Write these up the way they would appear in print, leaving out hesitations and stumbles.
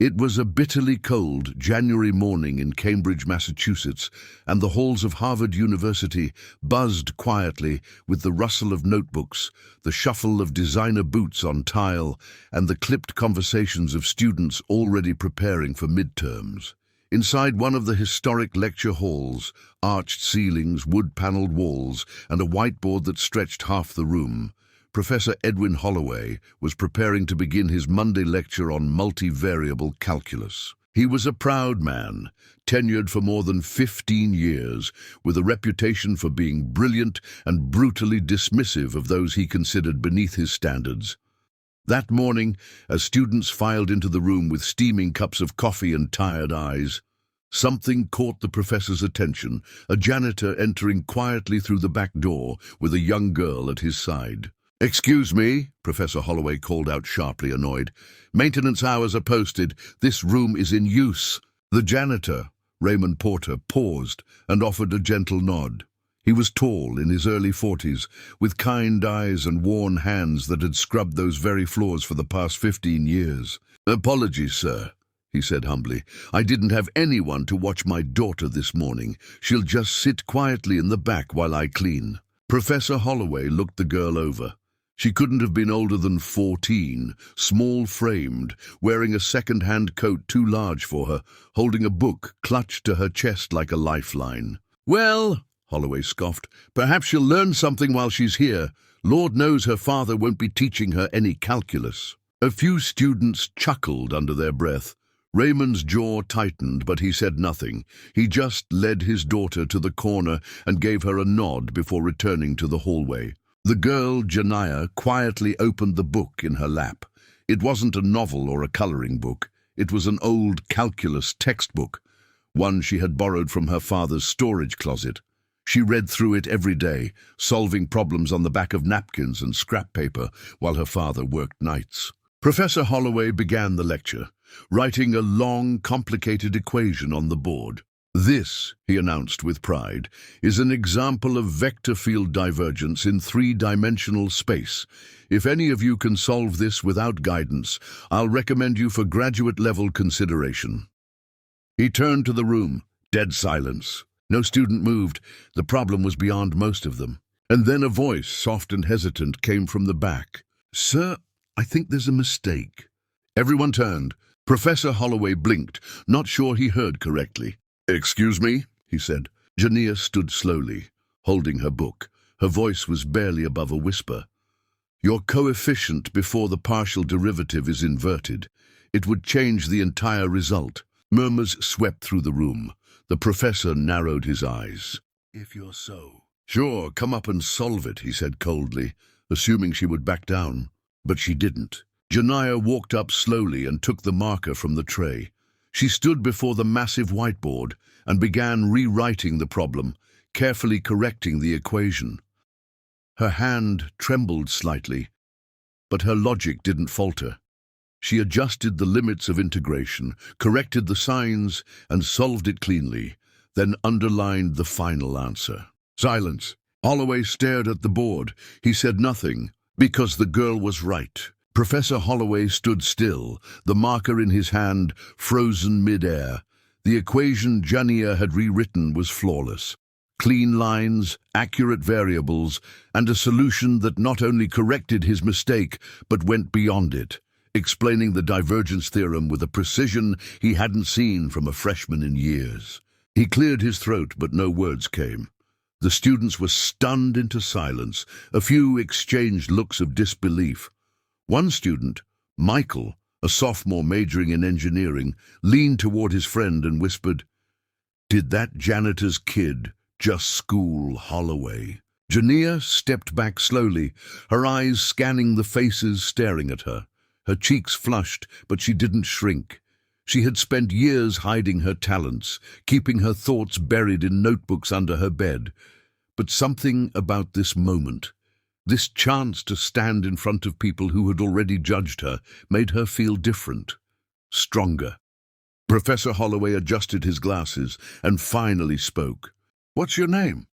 It was a bitterly cold January morning in Cambridge, Massachusetts, and the halls of Harvard University buzzed quietly with the rustle of notebooks, the shuffle of designer boots on tile, and the clipped conversations of students already preparing for midterms. Inside one of the historic lecture halls, arched ceilings, wood-paneled walls, and a whiteboard that stretched half the room, Professor Edwin Holloway was preparing to begin his Monday lecture on multivariable calculus. He was a proud man, tenured for more than 15 years, with a reputation for being brilliant and brutally dismissive of those he considered beneath his standards. That morning, as students filed into the room with steaming cups of coffee and tired eyes, something caught the professor's attention, a janitor entering quietly through the back door with a young girl at his side. "Excuse me," Professor Holloway called out sharply, annoyed. "Maintenance hours are posted. This room is in use." The janitor, Raymond Porter, paused and offered a gentle nod. He was tall, in his early 40s, with kind eyes and worn hands that had scrubbed those very floors for the past 15 years. "Apologies, sir," he said humbly. "I didn't have anyone to watch my daughter this morning. She'll just sit quietly in the back while I clean." Professor Holloway looked the girl over. She couldn't have been older than 14, small-framed, wearing a second-hand coat too large for her, holding a book clutched to her chest like a lifeline. "Well," Holloway scoffed, "perhaps she'll learn something while she's here. Lord knows her father won't be teaching her any calculus." A few students chuckled under their breath. Raymond's jaw tightened, but he said nothing. He just led his daughter to the corner and gave her a nod before returning to the hallway. The girl, Janiah, quietly opened the book in her lap. It wasn't a novel or a coloring book. It was an old calculus textbook, one she had borrowed from her father's storage closet. She read through it every day, solving problems on the back of napkins and scrap paper while her father worked nights. Professor Holloway began the lecture, writing a long, complicated equation on the board. "This," he announced with pride, "is an example of vector field divergence in three-dimensional space. If any of you can solve this without guidance, I'll recommend you for graduate-level consideration." He turned to the room. Dead silence. No student moved. The problem was beyond most of them. And then a voice, soft and hesitant, came from the back. "Sir, I think there's a mistake." Everyone turned. Professor Holloway blinked, not sure he heard correctly. "Excuse me," he said. Jania stood slowly, holding her book. Her voice was barely above a whisper. "Your coefficient before the partial derivative is inverted. It would change the entire result." Murmurs swept through the room. The professor narrowed his eyes. "If you're so..." "Sure, come up and solve it," he said coldly, assuming she would back down. But she didn't. Jania walked up slowly and took the marker from the tray. She stood before the massive whiteboard and began rewriting the problem, carefully correcting the equation. Her hand trembled slightly, but her logic didn't falter. She adjusted the limits of integration, corrected the signs, and solved it cleanly, then underlined the final answer. Silence. Holloway stared at the board. He said nothing, because the girl was right. Professor Holloway stood still, the marker in his hand, frozen mid-air. The equation Jania had rewritten was flawless. Clean lines, accurate variables, and a solution that not only corrected his mistake, but went beyond it, explaining the divergence theorem with a precision he hadn't seen from a freshman in years. He cleared his throat, but no words came. The students were stunned into silence. A few exchanged looks of disbelief. One student, Michael, a sophomore majoring in engineering, leaned toward his friend and whispered, "Did that janitor's kid just school Holloway?" Jania stepped back slowly, her eyes scanning the faces staring at her. Her cheeks flushed, but she didn't shrink. She had spent years hiding her talents, keeping her thoughts buried in notebooks under her bed. But something about this moment, this chance to stand in front of people who had already judged her, made her feel different, stronger. Professor Holloway adjusted his glasses and finally spoke. "What's your name?"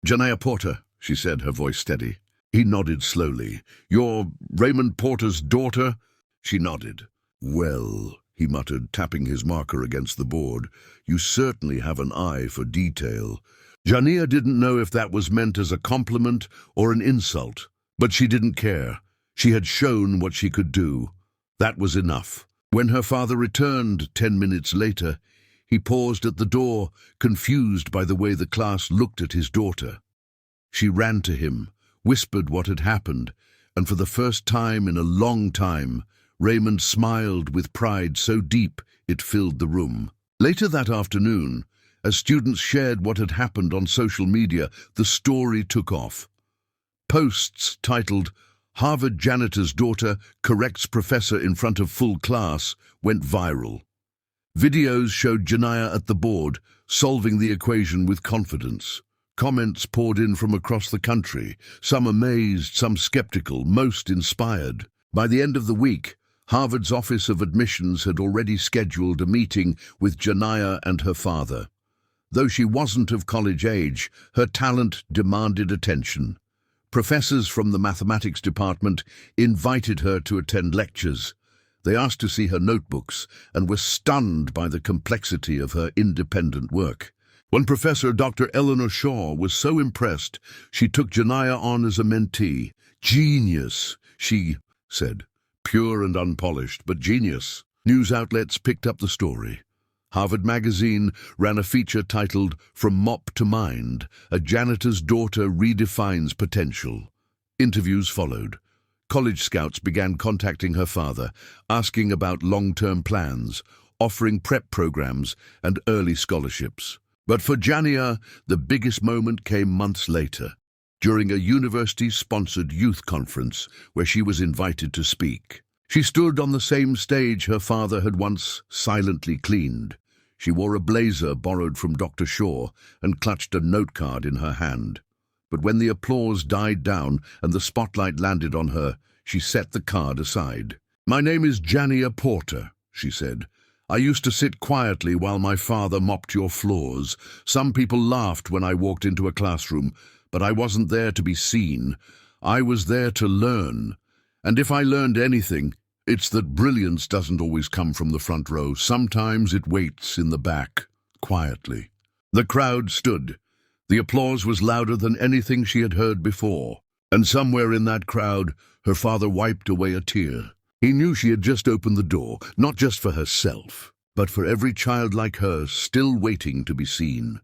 "Jania Porter," she said, her voice steady. He nodded slowly. "You're Raymond Porter's daughter?" She nodded. "Well," he muttered, tapping his marker against the board. "You certainly have an eye for detail." Jania didn't know if that was meant as a compliment or an insult, but she didn't care. She had shown what she could do. That was enough. When her father returned 10 minutes later, he paused at the door, confused by the way the class looked at his daughter. She ran to him, whispered what had happened, and for the first time in a long time, Raymond smiled with pride so deep it filled the room. Later that afternoon, as students shared what had happened on social media, the story took off. Posts titled, "Harvard Janitor's Daughter Corrects Professor in Front of Full Class" went viral. Videos showed Jania at the board, solving the equation with confidence. Comments poured in from across the country, some amazed, some skeptical, most inspired. By the end of the week, Harvard's Office of Admissions had already scheduled a meeting with Jania and her father. Though she wasn't of college age, her talent demanded attention. Professors from the mathematics department invited her to attend lectures. They asked to see her notebooks and were stunned by the complexity of her independent work. One professor, Dr. Eleanor Shaw, was so impressed she took Jania on as a mentee. "Genius," she said. "Pure and unpolished, but genius." News outlets picked up the story. Harvard Magazine ran a feature titled "From Mop to Mind, A Janitor's Daughter Redefines Potential." Interviews followed. College scouts began contacting her father, asking about long-term plans, offering prep programs and early scholarships. But for Jania, the biggest moment came months later, during a university-sponsored youth conference where she was invited to speak. She stood on the same stage her father had once silently cleaned. She wore a blazer borrowed from Dr. Shaw and clutched a note card in her hand. But when the applause died down and the spotlight landed on her, she set the card aside. "My name is Jania Porter," she said. "I used to sit quietly while my father mopped your floors. Some people laughed when I walked into a classroom, but I wasn't there to be seen. I was there to learn. And if I learned anything, it's that brilliance doesn't always come from the front row. Sometimes it waits in the back, quietly." The crowd stood. The applause was louder than anything she had heard before. And somewhere in that crowd, her father wiped away a tear. He knew she had just opened the door, not just for herself, but for every child like her still waiting to be seen.